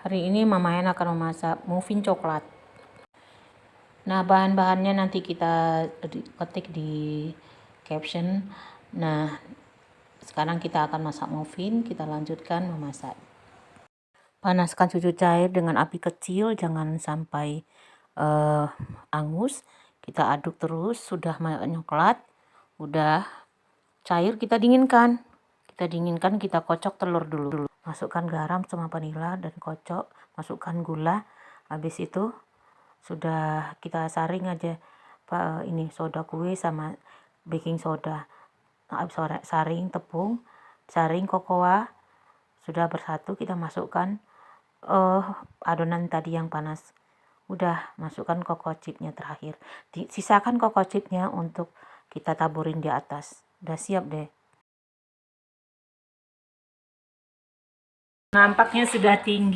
Hari ini Mama En akan memasak muffin coklat. Nah, bahan-bahannya nanti kita ketik di caption. Nah, sekarang kita akan masak muffin, kita lanjutkan memasak. Panaskan susu cair dengan api kecil, jangan sampai angus. Kita aduk terus, sudah menyoklat, udah cair, kita dinginkan. Kita kocok telur dulu. Masukkan garam sama vanila dan kocok, masukkan gula. Habis itu sudah kita saring aja ini soda kue sama baking soda. Saring tepung, saring kokoa, sudah bersatu, kita masukkan adonan tadi yang panas. Udah, masukkan cocoa chipnya terakhir. Sisakan cocoa chipnya untuk kita taburin di atas. Udah siap deh. Nampaknya sudah tinggi.